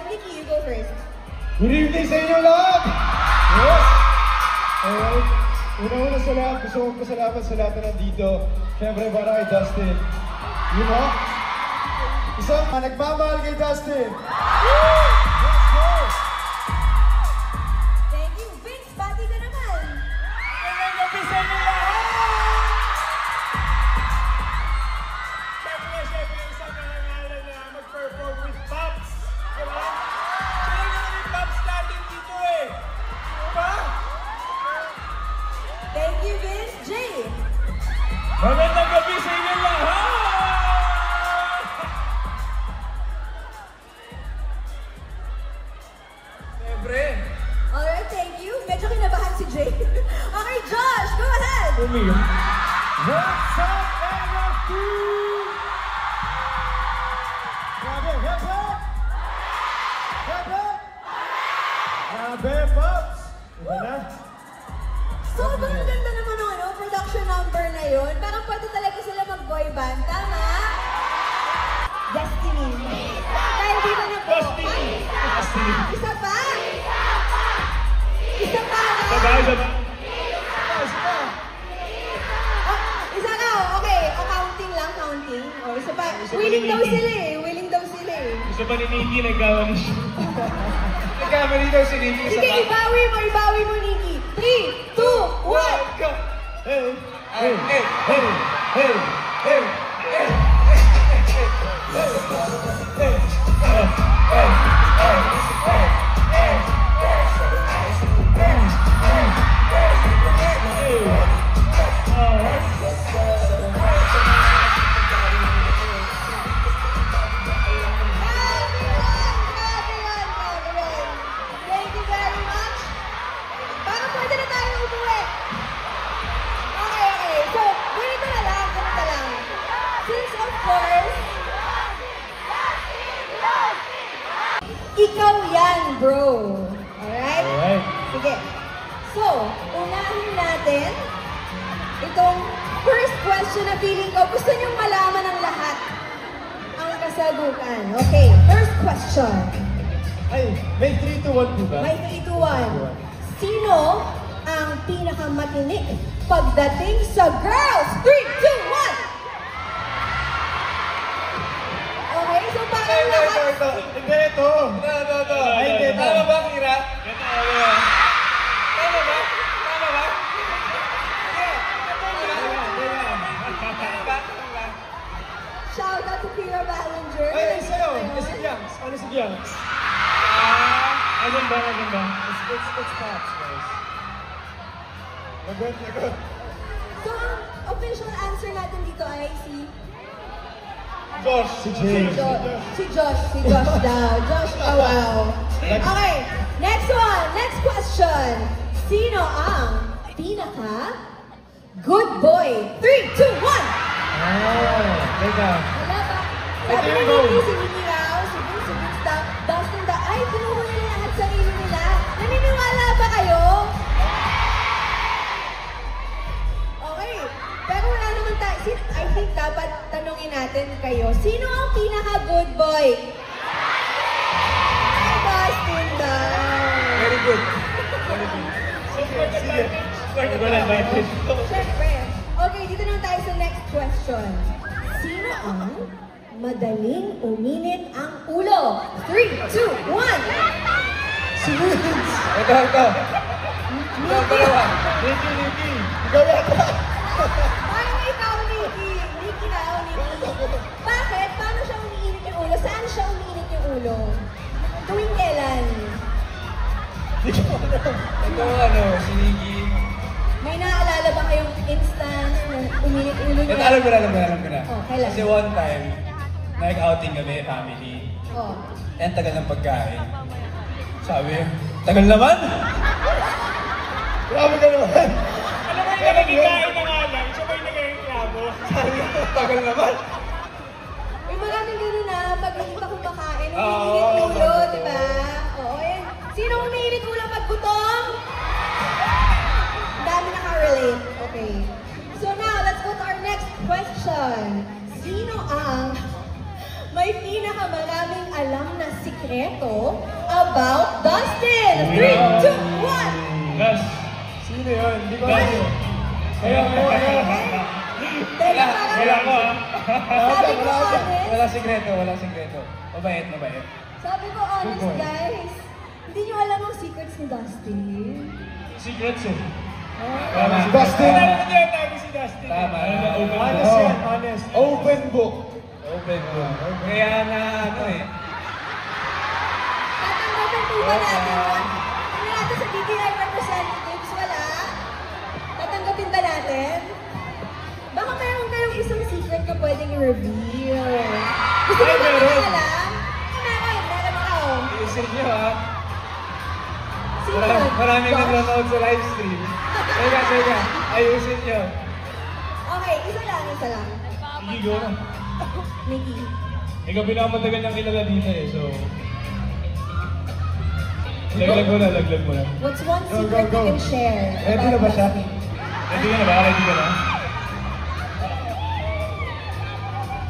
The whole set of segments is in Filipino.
Nikki, you go first. Good evening sa inyo lahat! Yes! Alright. Una-una sa lahat, gusto kong pasalamat sa lahat na nandito. Siyempre para kay Dustin. You know? Isang nagmamahal kay Dustin. Let's go! Thank you. Vince, bati ka naman. Magandang gabi sa inyo lahat! Siyempre, isang nangangalan na mag-perform with Pops. Diba? Sila naman yung Pops natin dito eh. Diba? Thank you, Vince. Jay. Magandang gabi sa inyo lahat! Siyempre. Alright, thank you. Medyo kinabahan si Jay. Okay, Josh, go ahead. Umiyak. What's up, NFT? Grabe, hip hop! Hip hop! Grabe, Pops! Iba na? Sobrang ganda naman ng production number na yun. Parang pwede talaga sila mag-boy band. Tama? Destiny. Kaya dito na po. Destiny. Destiny. Isa pa? Isa pa? Sabay, sabay. Isa ka. Okay. O, counting lang, counting. O, isa pa. Willing daw sila eh. Willing daw sila eh. Gusto pa ni Nikki, naggawa ni siya. Nagkamali daw si Nikki. Sige, ibawi mo, Nikki. 3, 2, 1. Go! Hey! Hey! Hey! Hey! Hey! Hey! Thank you very much. Parang pwede na tayo umuwi. Okay. So, ganito na lang. Since of course, ikaw yan, bro. Alright? Alright. Sige. So, unahin natin itong first question na feeling ko. Gusto niyong malaman ng lahat ang kasagutan. Okay, first question. Ay, may 3 to 1 po ba? May 3, 2, 1. Sino ang pinakamatinik pagdating sa girls? 3, 2, 1! Okay, so parang lahat... Hindi, ito. Ay, hindi, ito. Tama ba, Kira? Tama ba? Tama ba? Shout out to Kira Ballinger. Ay, sa'yo. Si Giangs. Ano si Giangs? Ano ba? It's Pops, guys. Lagot. So, ang official answer natin dito ay si Josh. Si James. Si Josh daw. Josh, wow. Okay, next one. Next question. Sino ang pinaka good boy? 3, 2, 1! Teka. Wala ba? Ito Sabi yung ni go. Nikki, si Nikki raw, si Vince daw, Dustin daw, ay, kinuha nila lahat sarili nila. Naniniwala ba kayo? Okay, pero wala naman tayo. I think dapat tanungin natin kayo, sino ang pinaka-good boy? Ay, Dustin daw. Very good. Sige. Siyempre. Okay, dito naman tayo sa next question. Sino ang madaling uminit ang ulo? 3, 2, 1! Si Vince. Ito. Nikki. Ikaw yata. Parang ikaw, Nikki. Nikki daw, Nikki. Bakit? Paano siya umiinit yung ulo? Saan siya umiinit yung ulo? Tuwing kailan? Ito, si Nikki. May naaalala ba kayong instance na uminit yung ulo niya? Alam ko na. Oh, kailan? Kasi one time, nag-outing kami, family. Oh. Ang tagal ng pagkain. Sabi, tagal naman! Grabe ka naman. Alam mo yung nagkikain na nga lang, siya ba yung nagkikaklabo? Sabi, tagal naman! May maraming gano'n na pag hindi pa kumakain, Oo, umiinit ulo, totoo. di ba? Oo, yan. Sino umiinit ulo pag gutom? Ang dami naka-relate. Okay. So now, let's go to our next question. Sino ang may pinaka pinakamaraming alam na sikreto about Dustin? 3, 2, 1! Gus. Sino yun? Hindi ko alam. Kaya. Teka, parang... Wala ko Sabi ko honest. Walang sikreto, walang sikreto. Mabait, mabait. Sabi ko honest, Good boy. guys. Hindi nyo alam ang secrets ni Dustin. Secrets eh. Tama. Si Dustin. Alam niyo tayo si Dustin. Tama. Honest yan, honest. Open book. Open book. Kaya na ano eh. Tatanggapin po ba natin? Hindi natin sa DTI representatives, wala? Tatanggapin ba natin? Baka meron kayong isang secret na pwedeng i-reveal. Gusto Ay, mo ba meron. alam? Meron ako. Iisip nyo ha. Sino yun? Maraming Josh? nanonood sa live stream. Teka. Ayusin nyo. Okay, isa lang. Sige, go na. Mickey. Ikaw pinakamatagal niyang kilala dito eh, so... Laglag mo na. What's one Go, secret go, go. you can share? Ready na ba siya? Ready ka na ba? Ready ka na?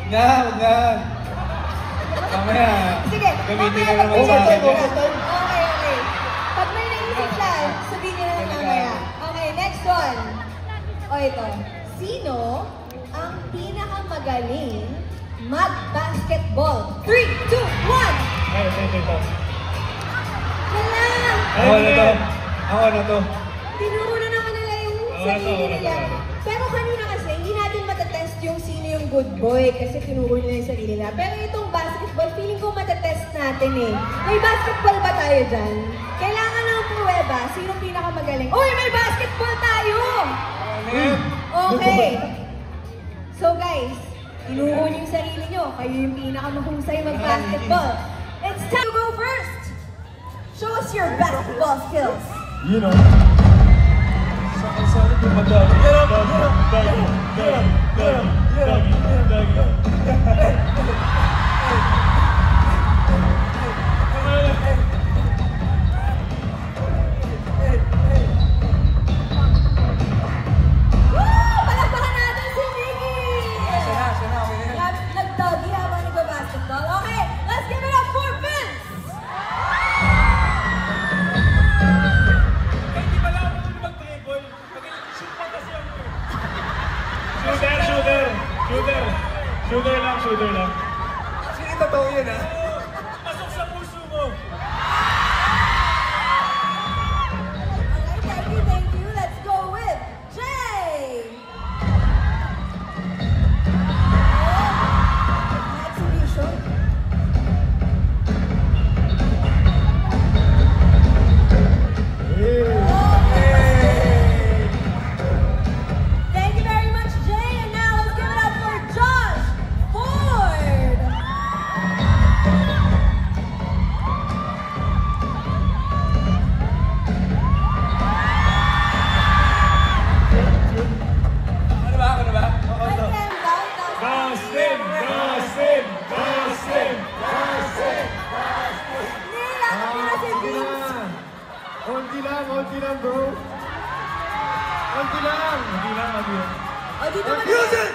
Huwag na. Mamaya. Sige, Gamitin mamaya na naman sa pag-isip akin. ko. Okay. Pag may naisip lang, sabihin nyo na lang mamaya. Okay, next one. O ito. Sino ang pinakamagaling mag-basketball? 3, 2, 1! Ay, ito. Wala! Ako na to. Tinuro na naman nila yung sarili nila. Pero kanina kasi, hindi natin matatest yung sino yung good boy kasi tinuro nila yung sarili nila. Pero itong basketball, feeling ko matatest natin eh. May basketball ba tayo dyan? Kailangan ng pruweba. Sino pinakamagaling? Uy, may basketball tayo! Okay. So guys, tinuro niyo yung sarili niyo. Kayo yung pinakamahusay mag-basketball. It's time to go first! Show us your basketball skills. You know. Palakpakan natin si Mickey! Siya na, okay na yan. Nag-doggy habang nag-basketball. Okay, let's give it up for Vince! Hindi pala ako mag-dribble. Mag-shoot pa kasi ako. Shooter lang. Sige, totoo yun ha. Pasok sa puso mo. Okay, thank you. Let's go with Jay! Oh, exhibition. Thank you very much, Jay. And now let's give it up for Josh Ford. Ano ba? Oo, Let's to. stand down. Nila, nila si Vince. Konti lang, bro. Konti lang. O, dito ba Music!